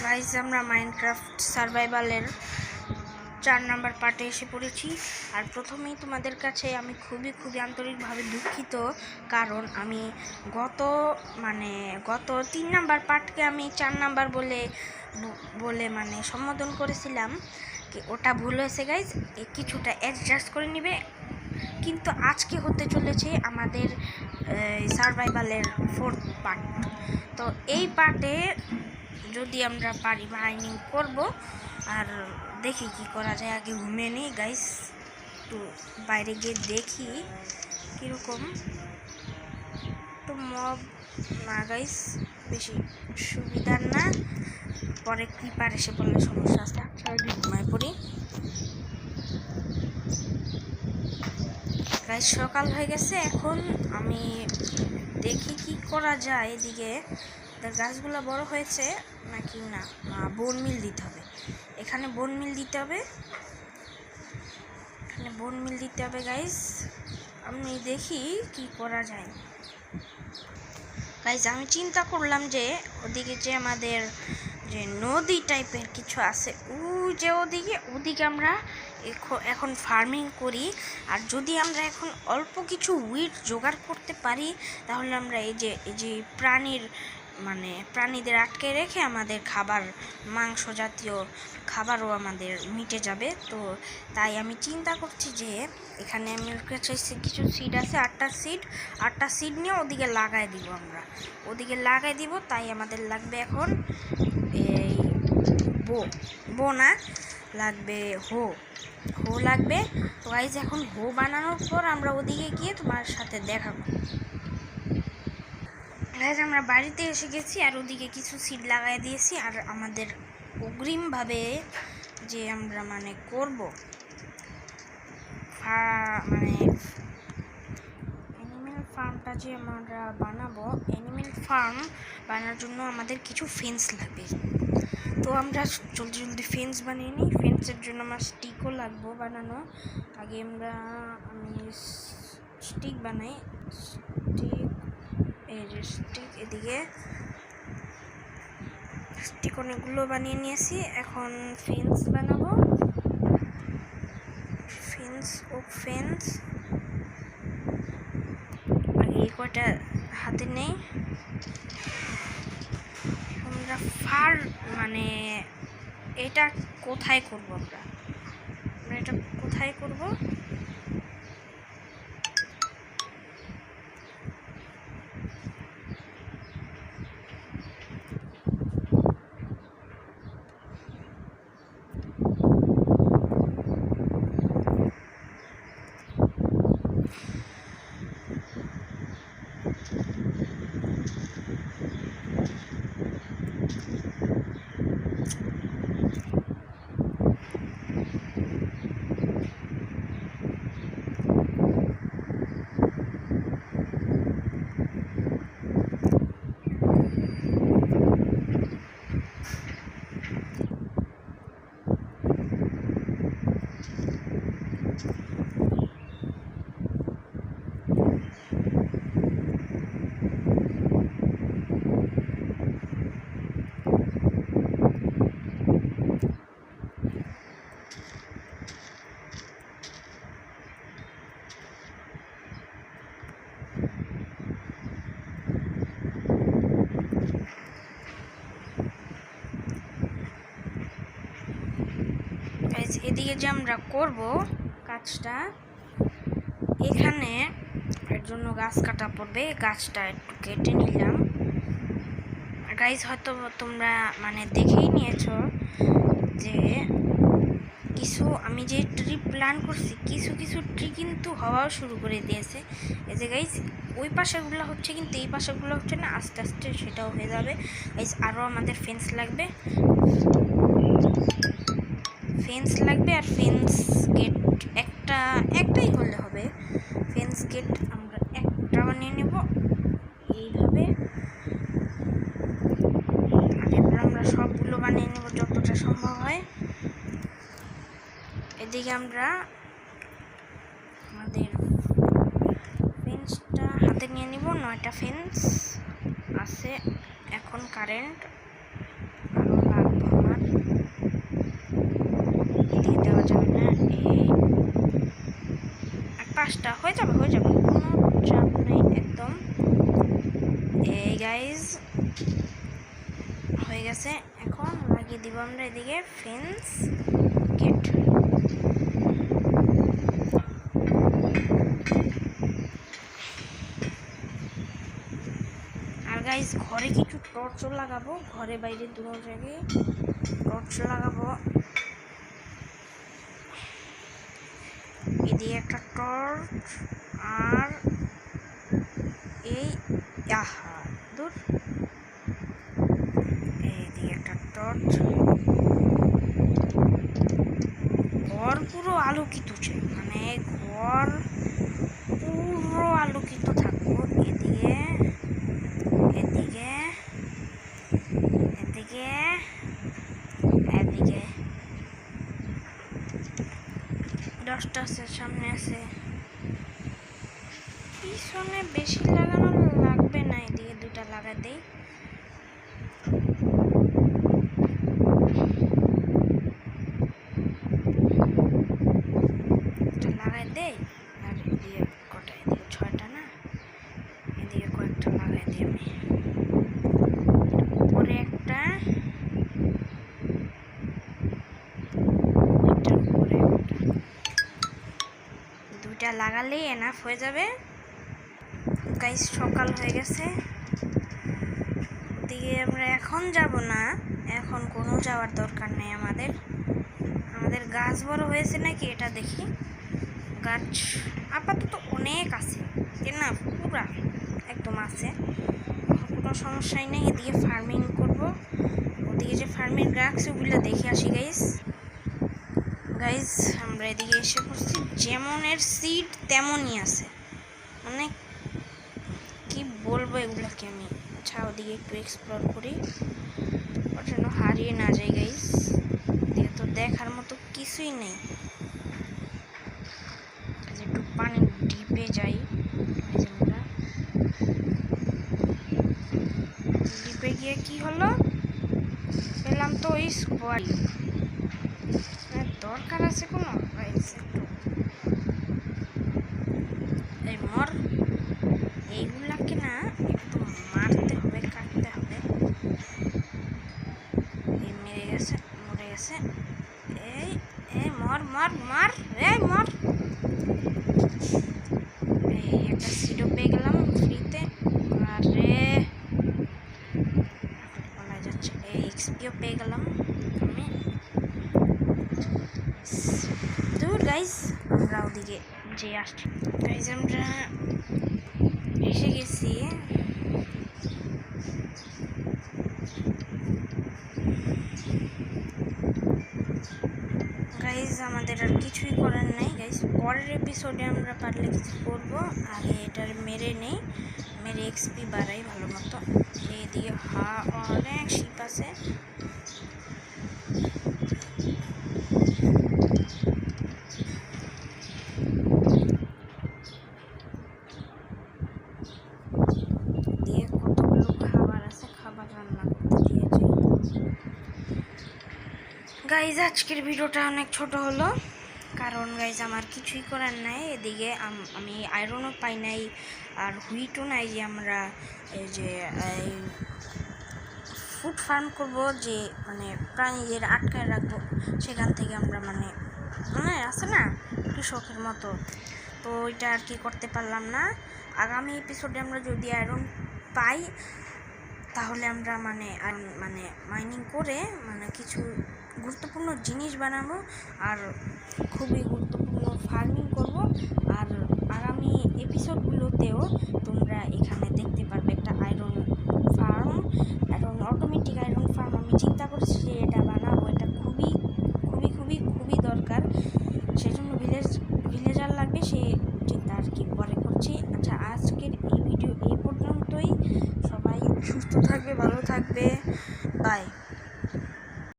Guys আমরা Minecraft সার্ভাইভালের 4 number পার্টে এসে পড়েছি। আর প্রথমেই তোমাদের কাছে আমি খুবই আন্তরিকভাবে দুঃখিত, কারণ আমি গত 3 নাম্বার পার্টকে আমি 4 নাম্বার বলে সম্বোধন করেছিলাম, কি ওটা ভুল হয়েছে গাইজ, কিছুটা অ্যাডজাস্ট করে নিবে। কিন্তু আজকে হতে চলেছে আমাদের সার্ভাইভালের 4th পার্ট। তো এই পার্টে যদি আমরা পারি মাইনিং করব, আর দেখি কি করা যায়। আগে ঘুমিয়ে নিই গাইস, একটু বাইরে গিয়ে দেখি কীরকম। তো মব না গাইস, বেশি সুবিধার না, পরে ক্রিপার এসে পড়লে সমস্যা আছে। আগে ঘুমায় পড়ি গাইস। সকাল হয়ে গেছে, এখন আমি দেখি কি করা যায়। এদিকে গাছগুলো বড় হয়েছে নাকি না, বোন মিল দিতে হবে। এখানে বোন মিল দিতে হবে, গাইস। আমি দেখি কি করা যায় গাইস। আমি চিন্তা করলাম যে ওদিকে যে আমাদের যে নদী টাইপের কিছু আছে, ওদিকে আমরা এখন ফার্মিং করি। আর যদি আমরা এখন অল্প কিছু উইড জোগাড় করতে পারি, তাহলে আমরা এই যে প্রাণীদের আটকে রেখে আমাদের মাংস জাতীয় খাবারও আমাদের মিটে যাবে। তো তাই আমি চিন্তা করছি যে এখানে আমার কাছে কিছু সিড আছে, 8টা সিড নিয়ে ওদিকে লাগাই দিব। তাই আমাদের লাগবে এখন এই বো না, লাগবে হো লাগবে। তো গাইজ, এখন হো বানানোর পর আমরা ওদিকে গিয়ে তোমার সাথে দেখা করব। গাইজ, আমরা বাড়িতে এসে গেছি, আর ওদিকে কিছু সিড লাগাই দিয়েছি। আর আমাদের অগ্রিমভাবে যে আমরা করব অ্যানিমেল ফার্মটা যে আমরা বানাবো, অ্যানিমেল ফার্ম বানানোর জন্য আমাদের কিছু ফেন্স লাগবে। তো আমরা জলদি ফেন্স বানিয়ে নিই। ফেন্সের জন্য আমার স্টিকও লাগবে বানানো। আগে আমি স্টিক বানাই। স্টিক এদিকে স্টিক অনেকগুলো বানিয়ে নিয়েছি। এখন ফেন্স বানাবো। ফেন্স আগে এই কয়টা হাতে নেই। আমরা এটা কোথায় করব? আমরা এটা কোথায় করব? এদিকে যে আমরা করব কাজটা, এখানে এর জন্য গাছ কাটা পড়বে। গাছটা একটু কেটে নিলাম। গাইজ, হয়তো তোমরা দেখেই নিয়েছো যে আমি যে ট্রি প্ল্যান করছি, কিছু ট্রি কিন্তু হওয়াও শুরু করে দিয়েছে। এই যে গাইজ, ওই পাশেগুলো হচ্ছে, কিন্তু এই পাশেগুলো হচ্ছে না। আস্তে আস্তে সেটাও হয়ে যাবে গাইজ। আরও আমাদের ফেন্স লাগবে, আর ফেন্স গেট একটাই হলে হবে। ফেন্স গেট আমরা একটা বানিয়ে নেব এইভাবে। এরপর আমরা সবগুলো বানিয়ে নেব যতটা সম্ভব হয়। এদিকে আমরা আমাদের ফেন্সটা হাতে নিয়ে নিব। 9টা ফেন্স আছে এখন কারেন্ট, আরও লাগবে। 5টা হয়ে যাবে কোনো চাপ নেই একদম। এই গাইজ হয়ে গেছে। এখন লাগিয়ে দিব আমরা এদিকে ফেন্স গেট। আর গাইজ ঘরে কিছু টর্চ লাগাবো, ঘরে বাইরে দুটো জায়গায় টর্চ লাগাবো। এদিকে একটা টর্চ আর এই দূর এইদিকে একটা টর্চ। ঘর পুরো আলোকিত চাই, মানে ঘর পুরো আলোকিত থাকবো। এদিকে এদিকে এদিকে এদিকে 10টা আছে, সামনে আছে, পিছনে বেশি লাগানো লাগবে না, এদিকে 2টা লাগাই দেই। লাগাই দেই আর এদিকে কটা, এদিকে 6টা না, এদিকে কয়েকটা লাগাই দিই আমি। উপরে একটা, উপরে একটা, 2টা লাগালেই এনাফ হয়ে যাবে। গাইস সকাল হয়ে গেছে, দিকে আমরা এখন যাব না, এখন কোনো যাওয়ার দরকার নেই আমাদের। আমাদের গাছ বড় হয়েছে নাকি এটা দেখি। গাছ আপাতত অনেক আছে, না পুরা একদম আছে, কোনো সমস্যাই নেই। এদিকে ফার্মিং করব, ওদিকে যে ফার্মিং রাখছে ওগুলো দেখে আসি গাইস। গাইস আমরা এদিকে এসে পড়ছি, যেমনের সিড তেমনই আছে, মানে কি বলবো এগুলাকে আমি। আচ্ছা ওদিকে একটু এক্সপ্লোর করি, ওর জন্য হারিয়ে না যাই গাইস। এদিকে তো দেখার মতো কিছুই নেই, একটু পানি ডিপে যাই। ডিপে গিয়ে কি হলো, পেলাম তো ওই স্কোয়াড। দরকার আছে কোনো গাইস, একটু এই মর, এইগুলাকে না একটু মারতে হবে, কাটতে হবে। এই মেরে গেছে, মরে গেছে। এই এই মর মর মর, এই মর। এই একটা সিডও পেয়ে গেলাম ফ্রিতে। আরে বলা যাচ্ছে, এই এক্সপিও পেয়ে গেলাম আমি। দূর গাইস আমরা ওদিকে যে আসছি। গাইস আমরা এসে গেছি, গাইস আমাদের আর কিছুই করার নেই গাইস। পরের এপিসোডে আমরা পারলে কিছু করবো, আগে এটার মেরে নেই, মেরে এক্সপি বাড়াই ভালো মতো। এইদিকে অনেক শিপ আছে, দিয়ে কতগুলো খাবার আছে, খাবার রান্না করতে দিয়েছি। গাইজ আজকের ভিডিওটা অনেক ছোট হলো, কারণ গাইজ আমার কিছুই করার নাই। এদিকে আমি আয়রনও পাই নাই, আর হুইটও নাই যে আমরা এই যে ফুড ফার্ম করব, যে মানে প্রাণীদের আটকায় রাখবো, সেখান থেকে আমরা মানে আছে না কৃষকের মতো, তো ওইটা আর কি করতে পারলাম না। আগামী এপিসোডে আমরা যদি আয়রন পাই তাহলে আমরা মানে মাইনিং করে মানে কিছু গুরুত্বপূর্ণ জিনিস বানাবো, আর খুবই গুরুত্বপূর্ণ ফার্মিং করব। আর আগামী এপিসোডগুলোতেও